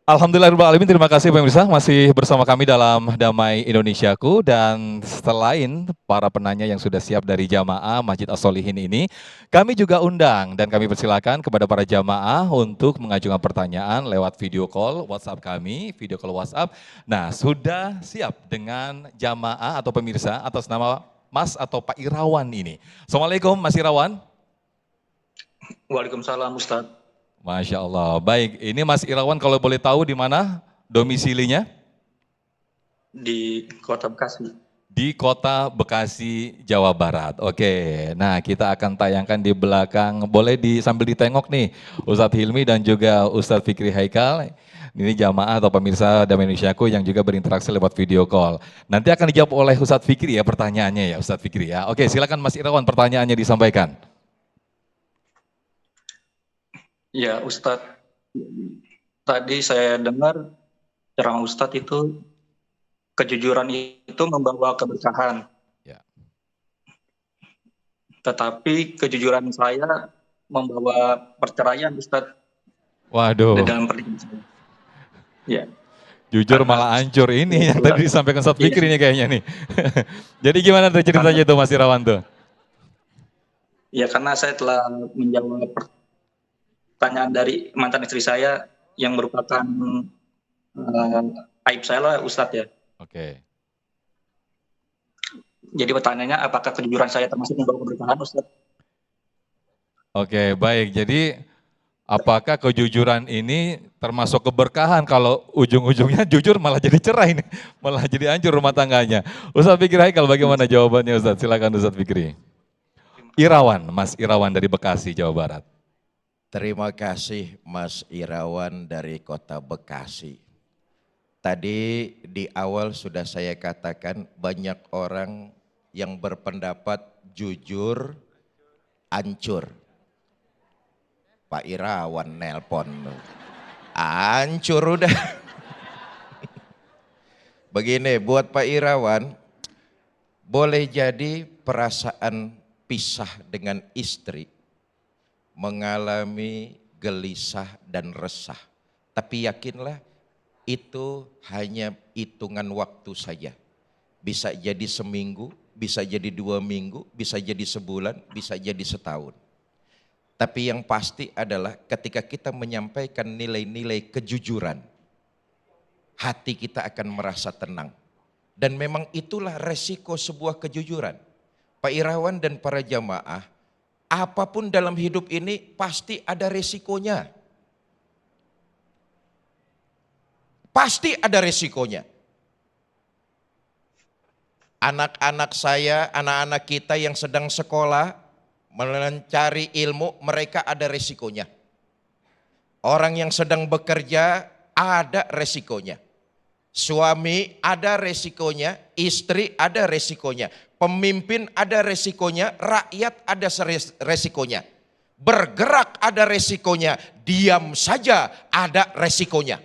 Alhamdulillahirrahmanirrahim, terima kasih pemirsa masih bersama kami dalam Damai Indonesiaku, dan selain para penanya yang sudah siap dari jamaah Masjid As-Solihin ini, kami juga undang dan kami persilakan kepada para jamaah untuk mengajukan pertanyaan lewat video call WhatsApp kami, video call WhatsApp. Nah, sudah siap dengan jamaah atau pemirsa atas nama Mas atau Pak Irawan ini. Assalamualaikum Mas Irawan. Waalaikumsalam Ustadz. Masya Allah. Baik, ini Mas Irawan kalau boleh tahu di mana domisilinya? Di Kota Bekasi. Di Kota Bekasi, Jawa Barat. Oke, nah kita akan tayangkan di belakang, boleh sambil ditengok nih, Ustadz Hilmi dan juga Ustadz Fikri Haikal. Ini jamaah atau pemirsa Damai Indonesiaku yang juga berinteraksi lewat video call. Nanti akan dijawab oleh Ustadz Fikri ya pertanyaannya ya Ustadz Fikri ya. Oke, silakan Mas Irawan pertanyaannya disampaikan. Ya Ustadz, tadi saya dengar ceramah Ustadz itu kejujuran itu membawa keberkahan. Ya. Tetapi kejujuran saya membawa perceraian Ustadz. Waduh. Dalam pernikahan saya. Ya. Jujur malah hancur ini yang tadi disampaikan Ustadz Fikri ini kayaknya nih. Jadi gimana tuh ceritanya itu Mas Irawan tuh? Ya karena saya telah menjawab pertanyaan dari mantan istri saya yang merupakan aib saya lah Ustadz ya. Oke. Jadi pertanyaannya apakah kejujuran saya termasuk membawa keberkahan Ustadz? Oke, baik. Jadi apakah kejujuran ini termasuk keberkahan kalau ujung-ujungnya jujur malah jadi cerai nih, malah jadi hancur rumah tangganya. Ustadz Fikri Haikal bagaimana jawabannya Ustadz? Silakan Ustadz Fikri. Irawan, Mas Irawan dari Bekasi, Jawa Barat. Terima kasih Mas Irawan dari Kota Bekasi. Tadi di awal sudah saya katakan banyak orang yang berpendapat jujur, hancur. Pak Irawan nelpon, hancur udah. Begini buat Pak Irawan, boleh jadi perasaan pisah dengan istri mengalami gelisah dan resah. Tapi yakinlah itu hanya hitungan waktu saja. Bisa jadi seminggu, bisa jadi 2 minggu, bisa jadi sebulan, bisa jadi setahun. Tapi yang pasti adalah ketika kita menyampaikan nilai-nilai kejujuran, hati kita akan merasa tenang. Dan memang itulah resiko sebuah kejujuran. Pak Irawan dan para jamaah, apapun dalam hidup ini pasti ada resikonya. Pasti ada resikonya. Anak-anak saya, anak-anak kita yang sedang sekolah, mencari ilmu, mereka ada resikonya. Orang yang sedang bekerja ada resikonya. Suami ada resikonya, istri ada resikonya. Pemimpin ada resikonya, rakyat ada resikonya. Bergerak ada resikonya, diam saja ada resikonya.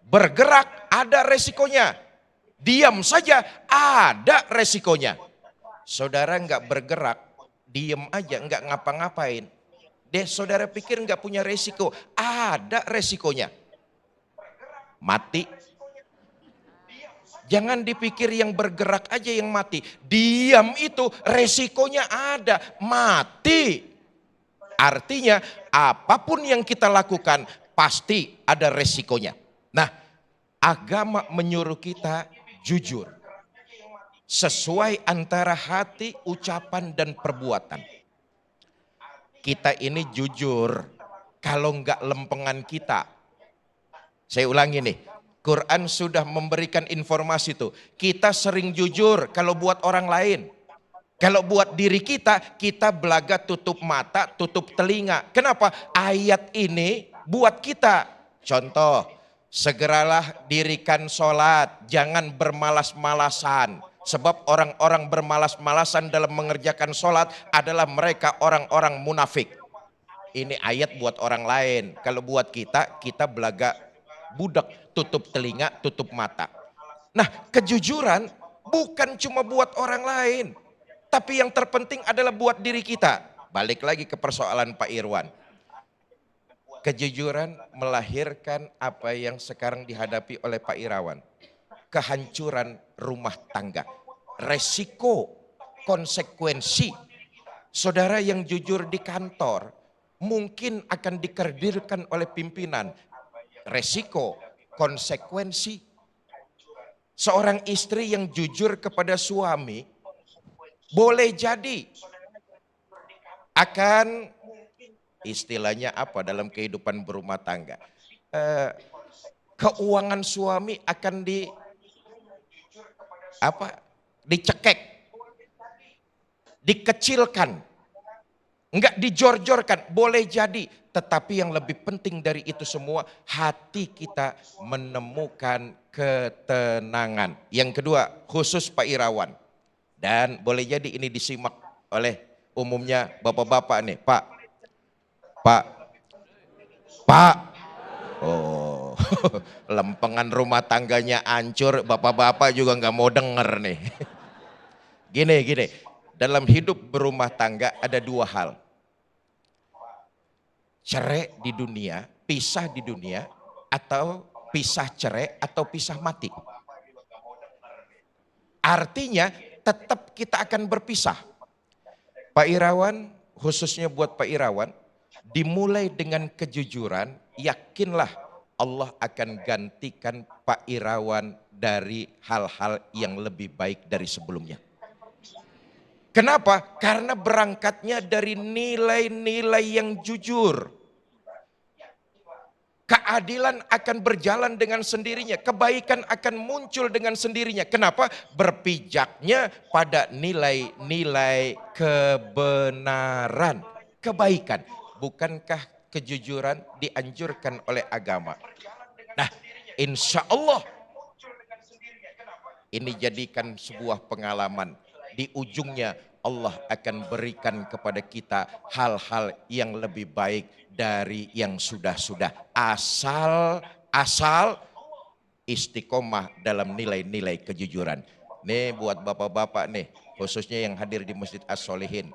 Bergerak ada resikonya, diam saja ada resikonya. Saudara nggak bergerak, diam aja nggak ngapa-ngapain. Saudara pikir nggak punya resiko, ada resikonya. Mati. Jangan dipikir yang bergerak aja yang mati. Diam itu resikonya ada, mati. Artinya apapun yang kita lakukan pasti ada resikonya. Nah, agama menyuruh kita jujur. Sesuai antara hati, ucapan dan perbuatan. Kita ini jujur, kalau enggak lempengan kita. Saya ulangi nih. Quran sudah memberikan informasi tuh. Kita sering jujur kalau buat orang lain. Kalau buat diri kita, kita belaga tutup mata, tutup telinga. Kenapa? Ayat ini buat kita. Contoh, segeralah dirikan sholat, jangan bermalas-malasan. Sebab orang-orang bermalas-malasan dalam mengerjakan sholat adalah mereka orang-orang munafik. Ini ayat buat orang lain. Kalau buat kita, kita belaga budak, tutup telinga, tutup mata. Nah, kejujuran bukan cuma buat orang lain, tapi yang terpenting adalah buat diri kita. Balik lagi ke persoalan Pak Irwan. Kejujuran melahirkan apa yang sekarang dihadapi oleh Pak Irawan. Kehancuran rumah tangga. Resiko, konsekuensi. Saudara yang jujur di kantor mungkin akan dikerdilkan oleh pimpinan. Resiko, konsekuensi. Seorang istri yang jujur kepada suami boleh jadi akan, istilahnya apa dalam kehidupan berumah tangga, keuangan suami akan dicekek, dikecilkan, enggak dijor-jorkan, boleh jadi. Tetapi yang lebih penting dari itu semua, hati kita menemukan ketenangan. Yang kedua, khusus Pak Irawan, dan boleh jadi ini disimak oleh umumnya bapak-bapak nih, Pak, oh, lempengan rumah tangganya hancur, bapak-bapak juga nggak mau denger nih. Gini, dalam hidup berumah tangga ada dua hal. Cerai di dunia, pisah di dunia, atau pisah cerai atau pisah mati. Artinya tetap kita akan berpisah. Pak Irawan, khususnya buat Pak Irawan, dimulai dengan kejujuran, yakinlah Allah akan gantikan Pak Irawan dari hal-hal yang lebih baik dari sebelumnya. Kenapa? Karena berangkatnya dari nilai-nilai yang jujur. Keadilan akan berjalan dengan sendirinya, kebaikan akan muncul dengan sendirinya. Kenapa? Berpijaknya pada nilai-nilai kebenaran, kebaikan. Bukankah kejujuran dianjurkan oleh agama? Nah, insya Allah ini jadikan sebuah pengalaman. Di ujungnya Allah akan berikan kepada kita hal-hal yang lebih baik dari yang sudah-sudah. Asal istiqomah dalam nilai-nilai kejujuran. Nih buat bapak-bapak nih, khususnya yang hadir di Masjid As-Solihin.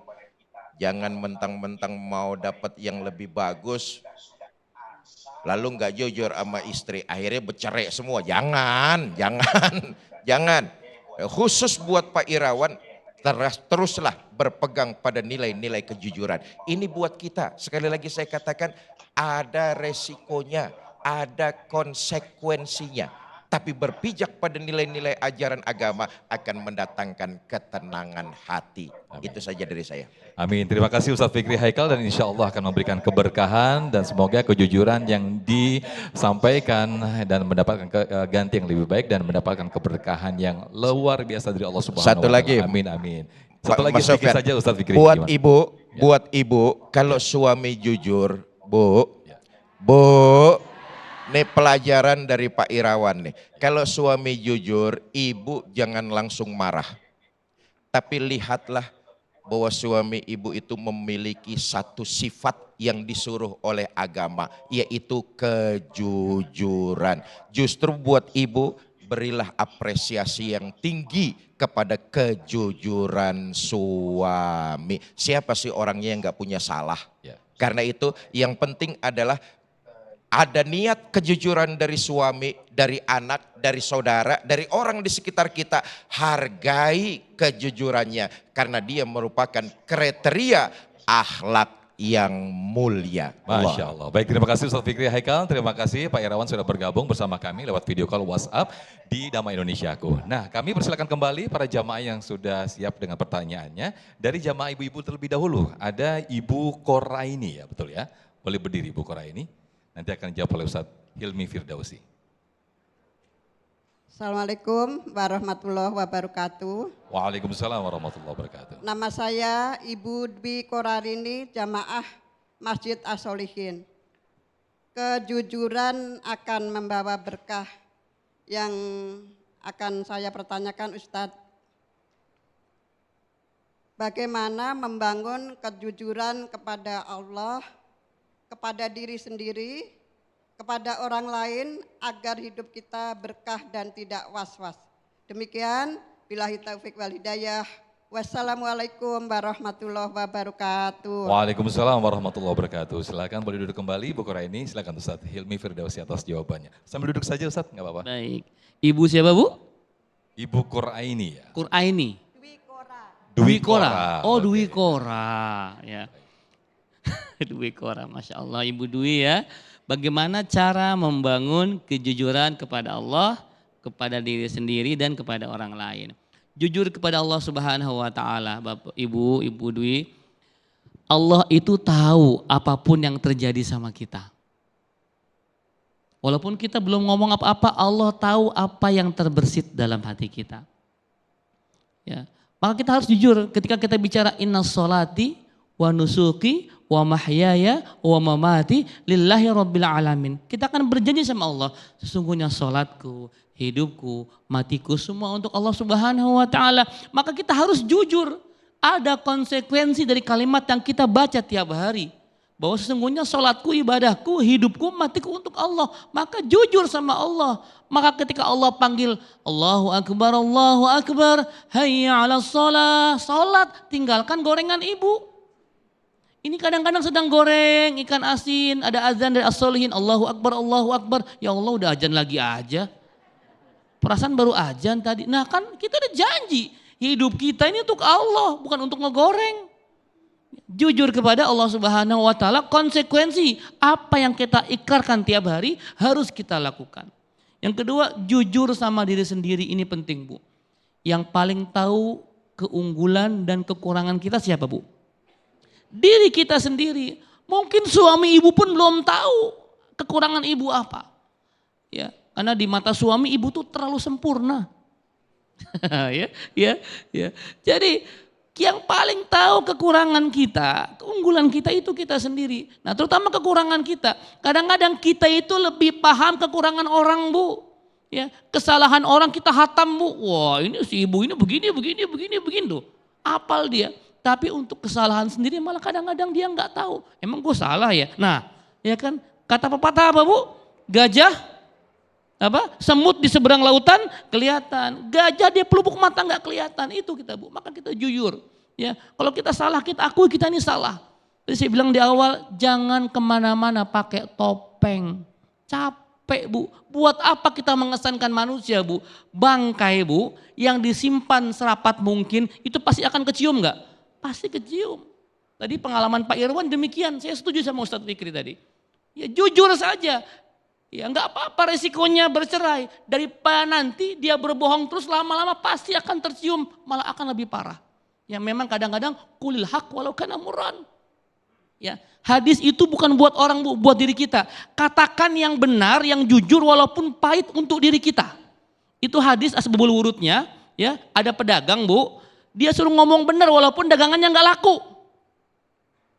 Jangan mentang-mentang mau dapat yang lebih bagus, lalu nggak jujur sama istri, akhirnya bercerai semua. Jangan. Khusus buat Pak Irawan, teruslah berpegang pada nilai-nilai kejujuran. Ini buat kita, sekali lagi saya katakan, ada resikonya, ada konsekuensinya. Tapi berpijak pada nilai-nilai ajaran agama akan mendatangkan ketenangan hati. Amin. Itu saja dari saya. Amin. Terima kasih Ustadz Fikri Haikal, dan insya Allah akan memberikan keberkahan dan semoga kejujuran yang disampaikan dan mendapatkan ganti yang lebih baik dan mendapatkan keberkahan yang luar biasa dari Allah Subhanahu wa Ta'ala. Satu lagi. Amin. Satu lagi sedikit saja Ustadz Fikri. Buat ibu, kalau suami jujur, Bu, ini pelajaran dari Pak Irawan nih. Kalau suami jujur, ibu jangan langsung marah. Tapi lihatlah bahwa suami ibu itu memiliki satu sifat yang disuruh oleh agama, yaitu kejujuran. Justru buat ibu, berilah apresiasi yang tinggi kepada kejujuran suami. Siapa sih orangnya yang gak punya salah? Karena itu yang penting adalah ada niat kejujuran dari suami, dari anak, dari saudara, dari orang di sekitar kita. Hargai kejujurannya karena dia merupakan kriteria akhlak yang mulia. Masya Allah. Baik, terima kasih Ustadz Fikri Haikal. Terima kasih Pak Irawan sudah bergabung bersama kami lewat video call WhatsApp di Damai Indonesiaku. Nah, kami persilakan kembali para jamaah yang sudah siap dengan pertanyaannya. Dari jamaah ibu-ibu terlebih dahulu, ada Ibu Koraini ya, betul ya? Boleh berdiri Ibu Koraini. Nanti akan dijawab oleh Ustadz Hilmi Firdausi. Assalamualaikum warahmatullahi wabarakatuh. Waalaikumsalam warahmatullahi wabarakatuh. Nama saya Ibu Dwi Korarini, jamaah Masjid As-Solihin. Kejujuran akan membawa berkah. Yang akan saya pertanyakan Ustadz, bagaimana membangun kejujuran kepada Allah, kepada diri sendiri, kepada orang lain agar hidup kita berkah dan tidak was-was. Demikian, billahi taufiq wal hidayah. Wassalamualaikum warahmatullahi wabarakatuh. Waalaikumsalam warahmatullahi wabarakatuh. Silakan boleh duduk kembali, Ibu Quraini. Silakan Ustadz Hilmi Firdausi atas jawabannya. Sambil duduk saja Ustadz, nggak apa-apa. Baik. Ibu siapa Bu? Ibu Quraini ya. Quraini. Dwi Kora. Oh Oke. Dwi Kora. Ya. Dwi Kora, Masya Allah Ibu Dwi ya. Bagaimana cara membangun kejujuran kepada Allah, kepada diri sendiri dan kepada orang lain. Jujur kepada Allah Subhanahu wa taala, Bapak Ibu, Ibu Dwi. Allah itu tahu apapun yang terjadi sama kita. Walaupun kita belum ngomong apa-apa, Allah tahu apa yang terbersit dalam hati kita. Ya. Maka kita harus jujur ketika kita bicara inna sholati wa nusuki wa mahyaya wa mamati lillahi rabbil alamin. Kita akan berjanji sama Allah, sesungguhnya sholatku, hidupku, matiku semua untuk Allah Subhanahu wa taala. Maka kita harus jujur. Ada konsekuensi dari kalimat yang kita baca tiap hari. Bahwa sesungguhnya sholatku, ibadahku, hidupku, matiku untuk Allah. Maka jujur sama Allah. Maka ketika Allah panggil Allahu Akbar, hayya ala sholat. Sholat, tinggalkan gorengan ibu. Ini kadang-kadang sedang goreng ikan asin, ada azan dari as-solihin, Allahu Akbar. Ya Allah udah azan lagi aja. Perasaan baru azan tadi. Nah kan kita udah janji, hidup kita ini untuk Allah, bukan untuk ngegoreng. Jujur kepada Allah Subhanahu wa taala, konsekuensi apa yang kita ikrarkan tiap hari harus kita lakukan. Yang kedua, jujur sama diri sendiri, ini penting Bu. Yang paling tahu keunggulan dan kekurangan kita siapa Bu? Diri kita sendiri. Mungkin suami ibu pun belum tahu kekurangan ibu apa. Ya, karena di mata suami ibu tuh terlalu sempurna. ya. Jadi yang paling tahu kekurangan kita, keunggulan kita itu kita sendiri. Nah terutama kekurangan kita. Kadang-kadang kita itu lebih paham kekurangan orang Bu. Ya, kesalahan orang kita hatam Bu. Wah ini si ibu ini begini tuh. Apal dia. Tapi untuk kesalahan sendiri malah kadang-kadang dia nggak tahu. Emang gue salah ya? Nah ya kan kata pepatah apa Bu? Gajah semut di seberang lautan kelihatan, gajah dia pelupuk mata nggak kelihatan, itu kita Bu. Maka kita jujur ya, kalau kita salah kita akui kita ini salah. Jadi saya bilang di awal, jangan kemana-mana pakai topeng, capek Bu. Buat apa kita mengesankan manusia Bu? Bangkai Bu yang disimpan serapat mungkin itu pasti akan kecium nggak? Pasti kecium. Tadi pengalaman Pak Irwan demikian, saya setuju sama Ustadz Fikri tadi. Ya jujur saja. Ya nggak apa-apa resikonya bercerai. Daripada nanti dia berbohong terus lama-lama pasti akan tercium. Malah akan lebih parah. Ya memang kadang-kadang kulil haq walau kana murran. Ya, hadis itu bukan buat orang Bu, buat diri kita. Katakan yang benar, yang jujur walaupun pahit untuk diri kita. Itu hadis asbabul wurudnya. Ya, ada pedagang Bu, dia suruh ngomong benar walaupun dagangannya nggak laku.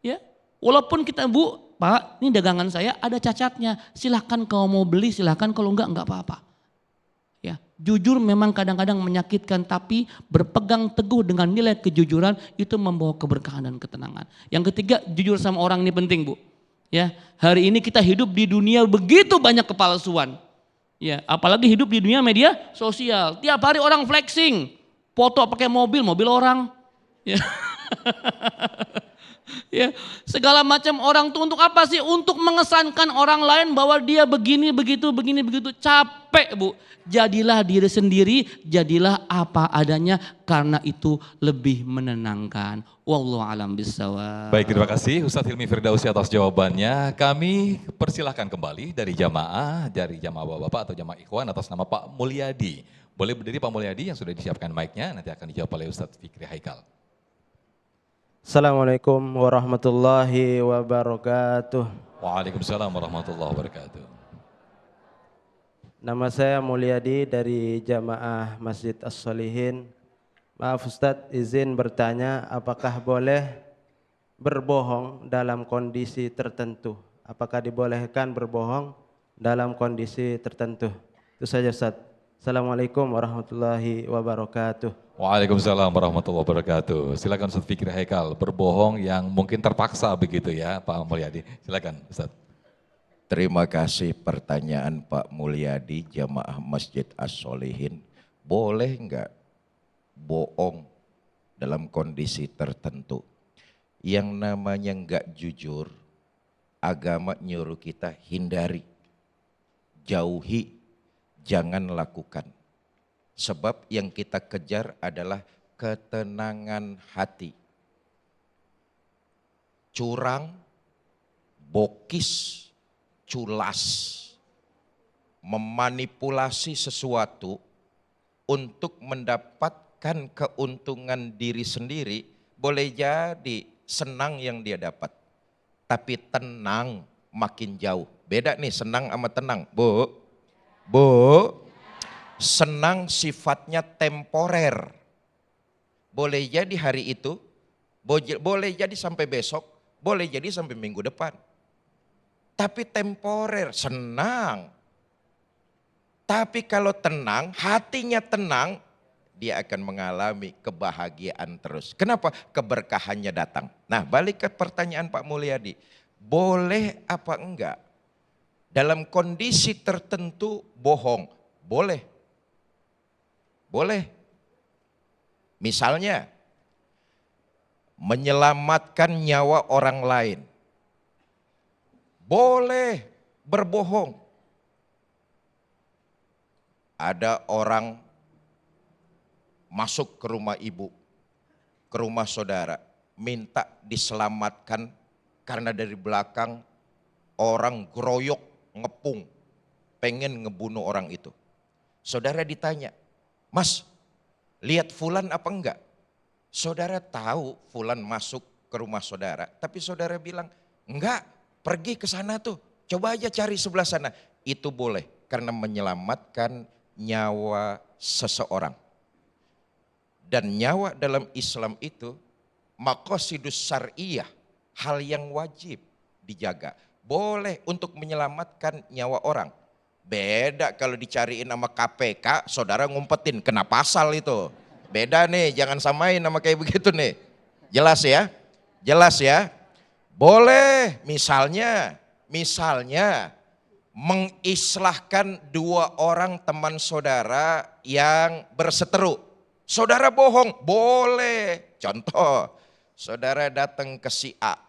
Ya, walaupun kita Bu, Pak, ini dagangan saya ada cacatnya. Silahkan kalau mau beli, silahkan kalau enggak apa-apa. Ya, jujur memang kadang-kadang menyakitkan, tapi berpegang teguh dengan nilai kejujuran itu membawa keberkahan dan ketenangan. Yang ketiga, jujur sama orang ini penting Bu. Ya, hari ini kita hidup di dunia begitu banyak kepalsuan. Ya, apalagi hidup di dunia media sosial. Tiap hari orang flexing, foto pakai mobil orang. Ya. Ya, segala macam orang tuh untuk apa sih? Untuk mengesankan orang lain bahwa dia begini begitu. Capek Bu. Jadilah diri sendiri, jadilah apa adanya, karena itu lebih menenangkan. Wallahu a'lam bishawab. Baik, terima kasih Ustadz Hilmi Firdausi atas jawabannya. Kami persilahkan kembali dari jamaah bapak-bapak atau jamaah ikhwan atas nama Pak Mulyadi. Boleh berdiri Pak Mulyadi yang sudah disiapkan mic-nya, nanti akan dijawab oleh Ustadz Fikri Haikal. Assalamualaikum warahmatullahi wabarakatuh. Waalaikumsalam warahmatullahi wabarakatuh. Nama saya Mulyadi dari Jamaah Masjid As-Solihin. Maaf Ustadz, izin bertanya, apakah boleh berbohong dalam kondisi tertentu? Apakah dibolehkan berbohong dalam kondisi tertentu? Itu saja Ustadz. Assalamualaikum warahmatullahi wabarakatuh. Waalaikumsalam warahmatullahi wabarakatuh. Silakan Ustadz Fikri Haikal, berbohong yang mungkin terpaksa begitu ya Pak Mulyadi. Silakan Ustadz. Terima kasih pertanyaan Pak Mulyadi, Jamaah Masjid As-Solihin. Boleh enggak bohong dalam kondisi tertentu. Yang namanya enggak jujur, agama nyuruh kita hindari, jauhi, jangan lakukan. Sebab yang kita kejar adalah ketenangan hati. Curang, bokis, culas, memanipulasi sesuatu untuk mendapatkan keuntungan diri sendiri, boleh jadi senang yang dia dapat. Tapi tenang makin jauh. Beda nih senang sama tenang. Bu, senang sifatnya temporer. Boleh jadi hari itu, boleh jadi sampai besok, boleh jadi sampai minggu depan. Tapi temporer, senang. Tapi kalau tenang, hatinya tenang, dia akan mengalami kebahagiaan terus. Kenapa? Keberkahannya datang. Nah, balik ke pertanyaan Pak Mulyadi. Boleh apa enggak? Dalam kondisi tertentu bohong. Boleh. Boleh. Misalnya, menyelamatkan nyawa orang lain. Boleh berbohong. Ada orang masuk ke rumah ibu, ke rumah saudara, minta diselamatkan karena dari belakang orang geroyok, ngepung, pengen ngebunuh orang itu. Saudara ditanya, Mas, lihat fulan apa enggak? Saudara tahu fulan masuk ke rumah saudara, tapi saudara bilang, enggak, pergi ke sana tuh, coba aja cari sebelah sana. Itu boleh, karena menyelamatkan nyawa seseorang. Dan nyawa dalam Islam itu maqasidus syar'iyah, hal yang wajib dijaga. Boleh untuk menyelamatkan nyawa orang. Beda kalau dicariin sama KPK, saudara ngumpetin kena pasal itu. Beda nih, jangan samain sama kayak begitu nih. Jelas ya? Jelas ya? Boleh misalnya mengislahkan dua orang teman saudara yang berseteru. Saudara bohong, boleh. Contoh, saudara datang ke si A,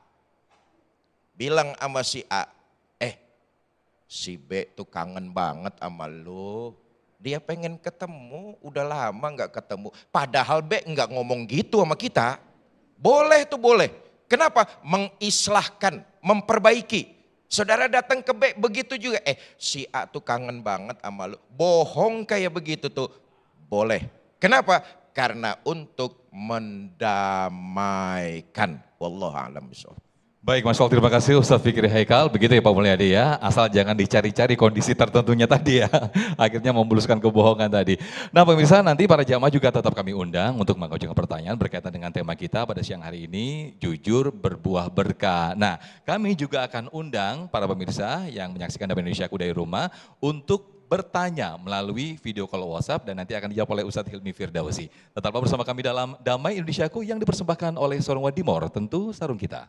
bilang sama si A, si B tuh kangen banget sama lu. Dia pengen ketemu, udah lama gak ketemu. Padahal B gak ngomong gitu sama kita. Boleh tuh boleh. Kenapa? Mengislahkan, memperbaiki. Saudara datang ke B, begitu juga. Si A tuh kangen banget sama lu. Bohong kayak begitu tuh, boleh. Kenapa? Karena untuk mendamaikan. Wallahu a'lam bishawab. Baik Mas Wal, terima kasih Ustadz Fikri Haikal. Begitu ya Pak Mulyadi ya, asal jangan dicari-cari kondisi tertentunya tadi ya. Akhirnya membuluskan kebohongan tadi. Nah pemirsa, nanti para jamaah juga tetap kami undang untuk mengajukan pertanyaan berkaitan dengan tema kita pada siang hari ini, jujur berbuah berkah. Nah kami juga akan undang para pemirsa yang menyaksikan Damai Indonesiaku dari rumah untuk bertanya melalui video call WhatsApp dan nanti akan dijawab oleh Ustadz Hilmi Firdausi. Tetaplah bersama kami dalam Damai Indonesiaku yang dipersembahkan oleh Sorong Wadimor, tentu sarung kita.